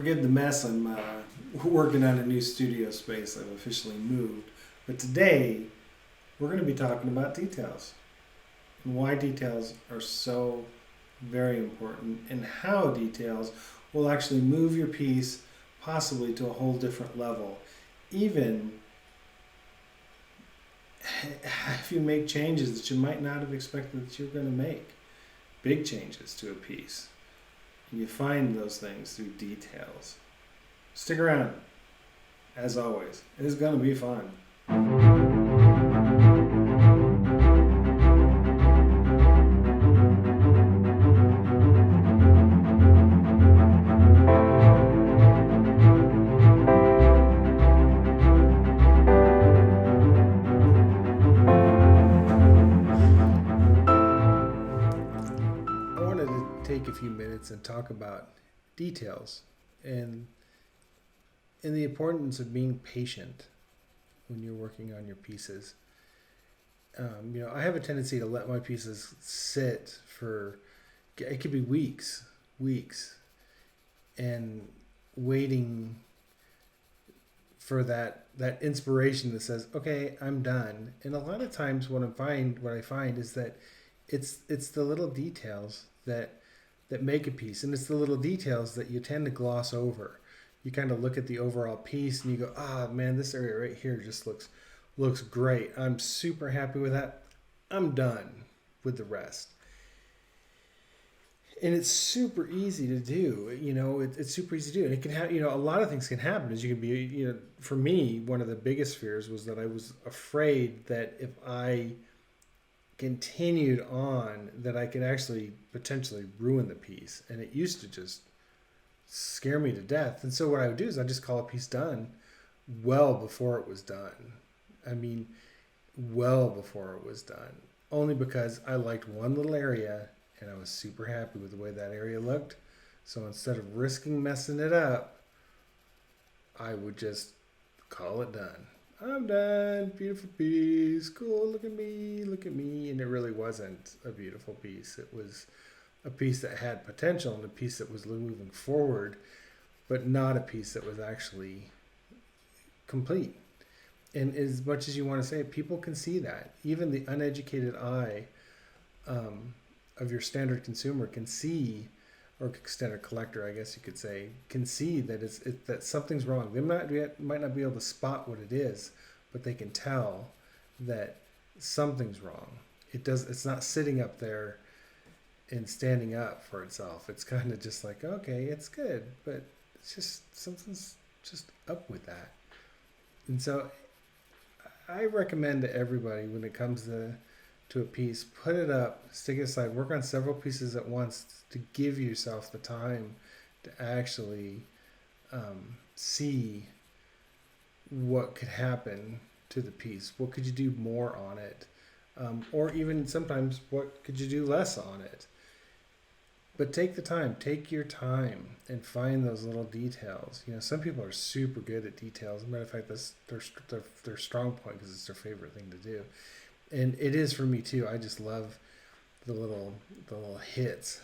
Forgive the mess. I'm working on a new studio space. I've officially moved. But today, we're going to be talking about details and why details are so very important and how details will actually move your piece possibly to a whole different level. Even if you make changes that you might not have expected that you're going to make, big changes to a piece. And you find those things through details. Stick around. As always, it's going to be fun. I wanted to take a few minutes and talk about details and the importance of being patient when you're working on your pieces. I have a tendency to let my pieces sit for, it could be weeks, and waiting for that inspiration that says, okay, I'm done. And a lot of times what I find is that it's the little details that make a piece, and it's the little details that you tend to gloss over. You kind of look at the overall piece and you go, man, this area right here just looks great. I'm super happy with that. I'm done with the rest. And it's super easy to do. It's super easy to do. And it can have, a lot of things can happen. As you can be, for me, one of the biggest fears was that I was afraid that if I continued on, that I could actually potentially ruin the piece. And it used to just scare me to death. And so what I would do is I just call a piece done well before it was done. I mean, well before it was done. Only because I liked one little area and I was super happy with the way that area looked. So instead of risking messing it up, I would just call it done. I'm done. Beautiful piece. Cool. Look at me. Look at me. And it really wasn't a beautiful piece. It was a piece that had potential and a piece that was moving forward, but not a piece that was actually complete. And as much as you want to say it, people can see that. Even the uneducated eye of your standard consumer can see, or standard collector, I guess you could say, can see that that something's wrong. They might not be able to spot what it is, but they can tell that something's wrong. It's not sitting up there and standing up for itself. It's kind of just like, okay, it's good, but it's just something's just up with that. And so I recommend to everybody, when it comes to a piece, put it up, stick it aside, work on several pieces at once to give yourself the time to actually see what could happen to the piece. What could you do more on it? Or even sometimes, what could you do less on it? But take your time and find those little details. Some people are super good at details. As a matter of fact, that's their strong point because it's their favorite thing to do. And it is for me too. I just love the little hits.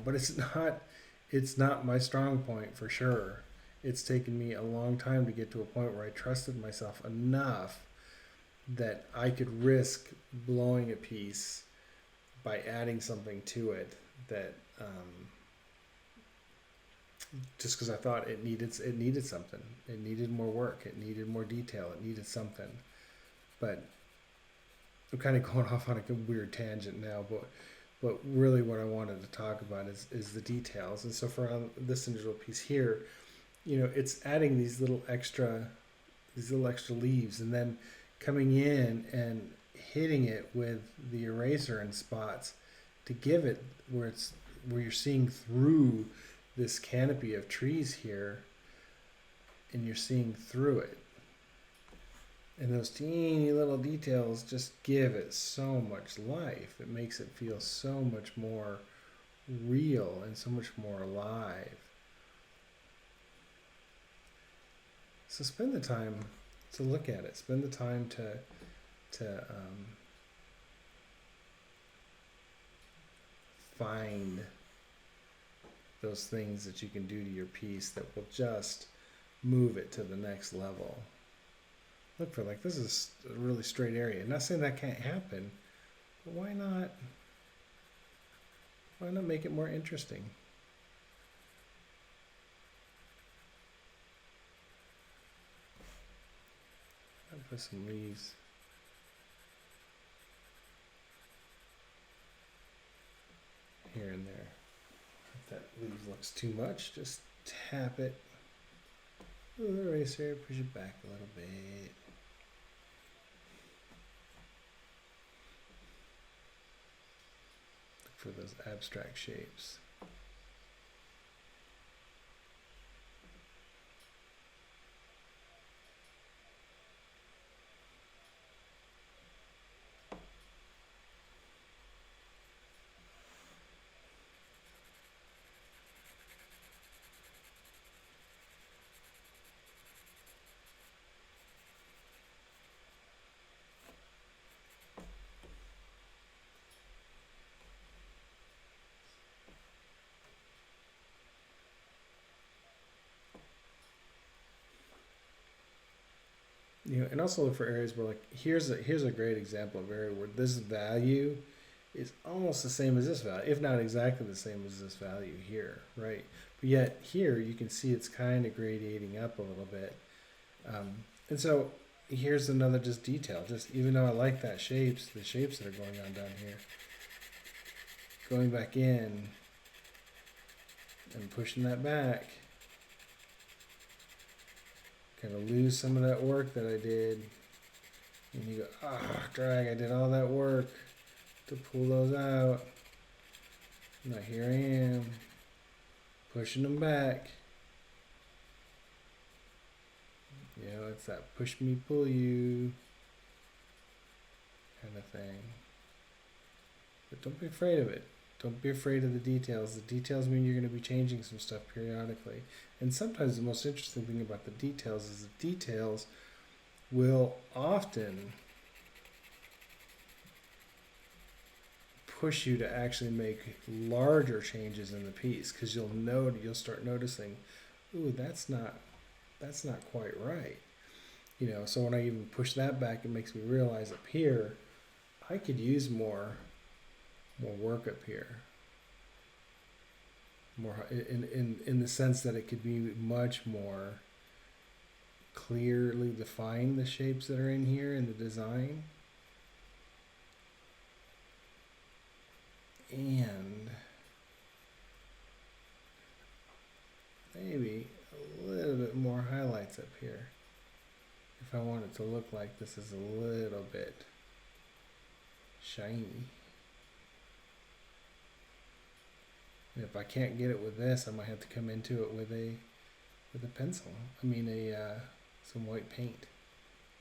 But it's not my strong point for sure. It's taken me a long time to get to a point where I trusted myself enough that I could risk blowing a piece by adding something to it that just because I thought it needed something. It needed more work. It needed more detail. It needed something. But I'm kind of going off on a weird tangent now, but really what I wanted to talk about is the details. And so for this individual piece here, it's adding these little extra leaves and then coming in and hitting it with the eraser in spots to give it where you're seeing through this canopy of trees here, and you're seeing through it. And those teeny little details just give it so much life. It makes it feel so much more real and so much more alive. So spend the time to look at it. Spend the time to find those things that you can do to your piece that will just move it to the next level. Look for like, this is a really straight area. I'm not saying that can't happen, but why not make it more interesting? I'll put some leaves here and there. If that leaf looks too much, just tap it with the eraser, push it back a little bit. Look for those abstract shapes. You know, and also look for areas where, like, here's a great example of area where this value is almost the same as this value, if not exactly the same as this value here, right? But yet here you can see it's kind of gradiating up a little bit, and so here's another just detail. Just even though I like that shapes, the shapes that are going on down here, going back in and pushing that back. Kind of lose some of that work that I did, and you go, drag, I did all that work to pull those out. Now here I am, pushing them back. You know, it's that push me, pull you kind of thing. But don't be afraid of it. Don't be afraid of the details. The details mean you're going to be changing some stuff periodically. And sometimes the most interesting thing about the details is the details will often push you to actually make larger changes in the piece, because you'll start noticing, ooh, that's not quite right. You know, so when I even push that back, it makes me realize up here I could use more work up here, more in the sense that it could be much more clearly define the shapes that are in here in the design, and maybe a little bit more highlights up here if I want it to look like this is a little bit shiny. And if I can't get it with this, I might have to come into it with a pencil. I mean some white paint,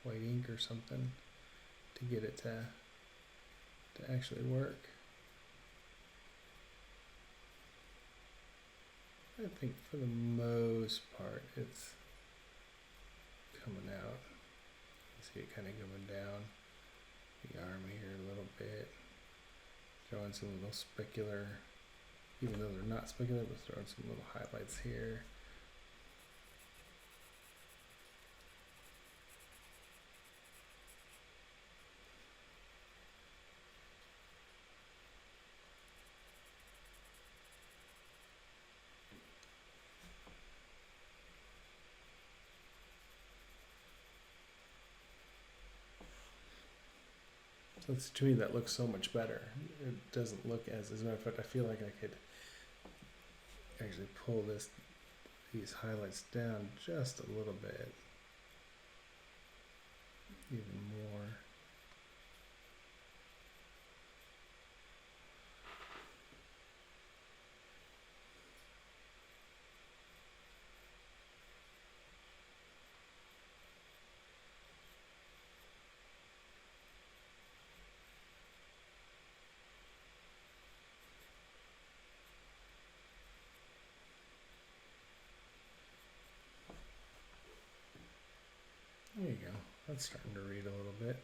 white ink or something, to get it to actually work. I think for the most part it's coming out. You see it kind of going down the arm here a little bit, throwing some little specular, even though they're not specular, but throwing some little highlights here. So it's, to me, that looks so much better. It doesn't look as a matter of fact, I feel like I could actually pull these highlights down just a little bit, even more. There you go. That's starting to read a little bit.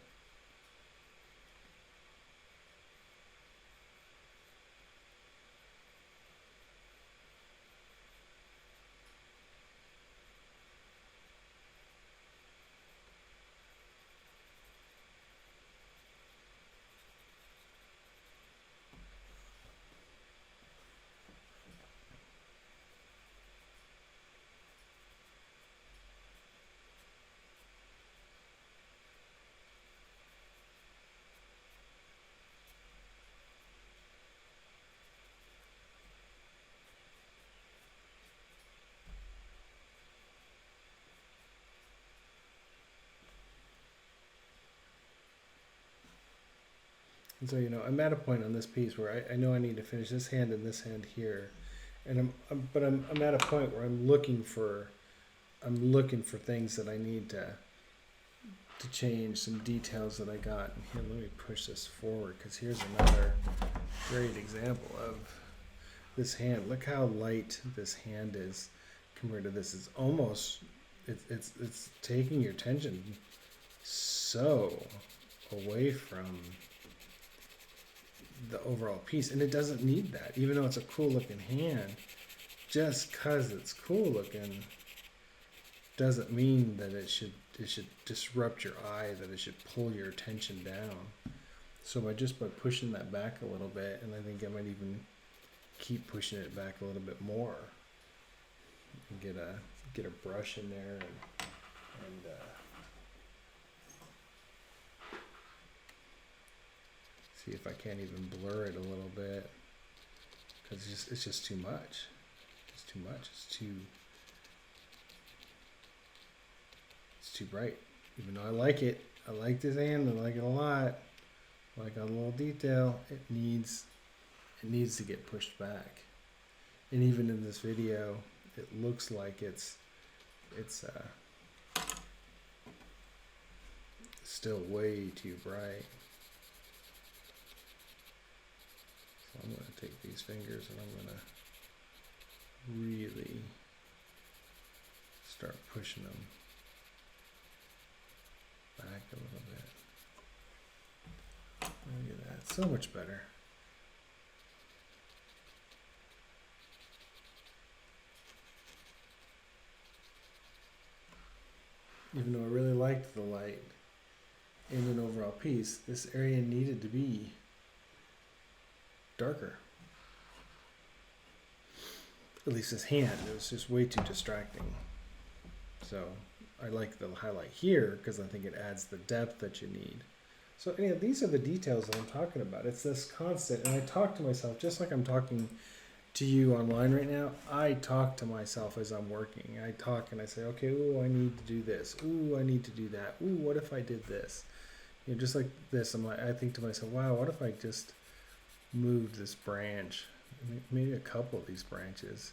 And so, I'm at a point on this piece where I know I need to finish this hand and this hand here, and I'm at a point where I'm looking for things that I need to change, some details that I got. And here, let me push this forward, because here's another great example of this hand. Look how light this hand is compared to this. It's almost it's taking your attention so away from the overall piece, and it doesn't need that. Even though it's a cool looking hand, just because it's cool looking doesn't mean that it should disrupt your eye, that it should pull your attention down. So by pushing that back a little bit, and I think I might even keep pushing it back a little bit more, and get a brush in there, and see if I can't even blur it a little bit, because it's just too much. It's too much. It's too bright. Even though I like it, I like this hand, I like it a lot. I like a little detail. It needs to get pushed back. And even in this video, it looks like it's still way too bright. So I'm going to take these fingers and I'm going to really start pushing them back a little bit. Look at that, so much better. Even though I really liked the light in an overall piece, this area needed to be darker. At least this hand, it was just way too distracting. So I like the highlight here because I think it adds the depth that you need. So anyhow, these are the details that I'm talking about. It's this constant, and I talk to myself just like I'm talking to you online right now. I talk to myself as I'm working. I talk and I say, okay, ooh, I need to do this. Ooh, I need to do that. Ooh, what if I did this? Just like this, I think to myself, wow, what if I just moved this branch, maybe a couple of these branches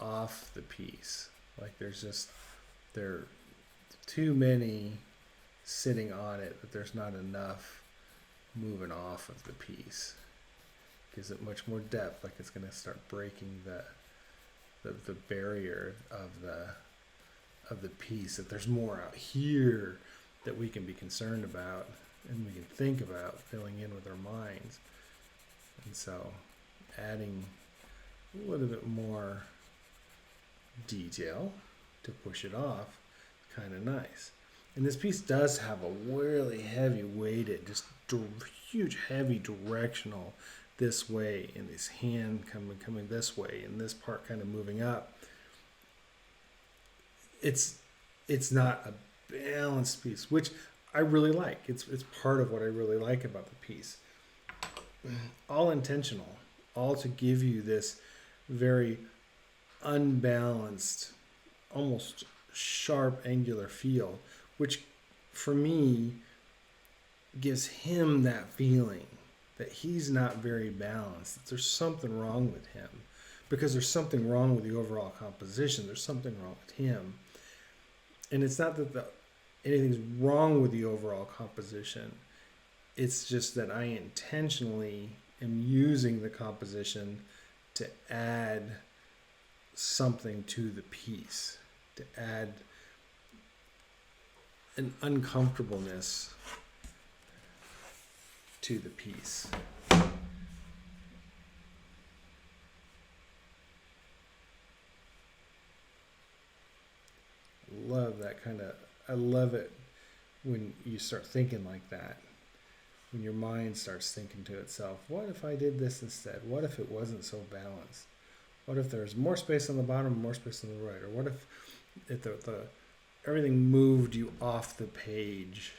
off the piece? Like there are too many sitting on it, that there's not enough moving off of the piece. Gives it much more depth, like it's going to start breaking the barrier of the piece, that there's more out here that we can be concerned about and we can think about filling in with our minds. And so adding a little bit more detail to push it off, kind of nice. And this piece does have a really heavy weighted, just huge heavy directional this way, and this hand coming this way, and this part kind of moving up. It's not a balanced piece, which I really like. It's part of what I really like about the piece. All intentional, all to give you this very unbalanced, almost sharp angular feel, which for me gives him that feeling that he's not very balanced, that there's something wrong with him, because there's something wrong with the overall composition. There's something wrong with him. And it's not that anything's wrong with the overall composition. It's just that I intentionally am using the composition to add something to the piece, to add an uncomfortableness to the piece. Love that kind of, I love it when you start thinking like that, when your mind starts thinking to itself, what if I did this instead? What if it wasn't so balanced? What if there's more space on the bottom and more space on the right? Or what if everything moved you off the page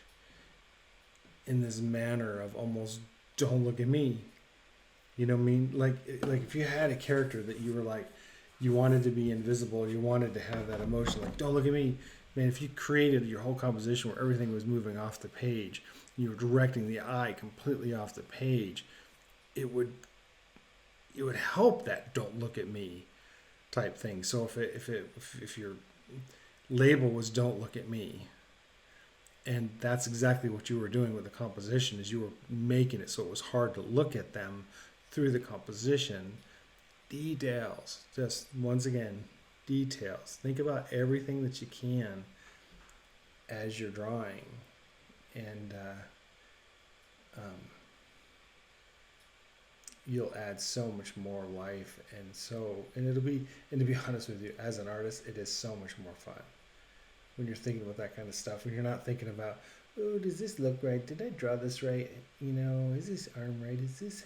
in this manner of almost, don't look at me? You know what I mean? Like if you had a character that you were like, you wanted to be invisible, you wanted to have that emotion, like, don't look at me. Man, if you created your whole composition where everything was moving off the page you were directing the eye completely off the page, it would help that "don't look at me" type thing. So if your label was "don't look at me," and that's exactly what you were doing with the composition, is you were making it so it was hard to look at them through the composition. Details, just once again, details. Think about everything that you can as you're drawing, and you'll add so much more life, and it'll be, and to be honest with you, as an artist, it is so much more fun when you're thinking about that kind of stuff, when you're not thinking about, oh, does this look right, did I draw this right, is this arm right, is this,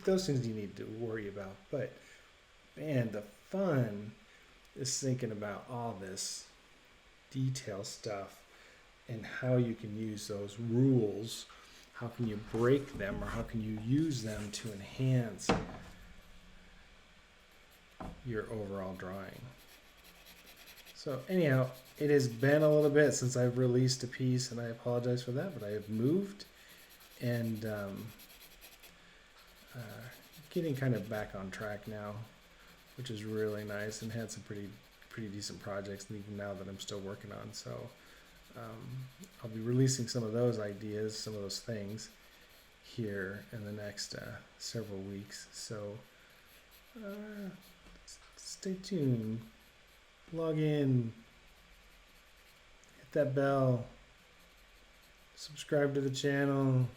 those things you need to worry about. But man, the fun is thinking about all this detail stuff and how you can use those rules. How can you break them, or how can you use them to enhance your overall drawing? So anyhow, it has been a little bit since I've released a piece, and I apologize for that, but I have moved and getting kind of back on track now, which is really nice, and had some pretty decent projects, and even now that I'm still working on. So I'll be releasing some of those ideas, some of those things here in the next several weeks. So stay tuned, log in, hit that bell, subscribe to the channel,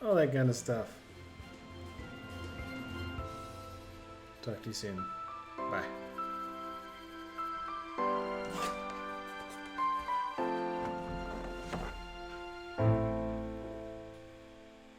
all that kind of stuff. Talk to you soon. Bye.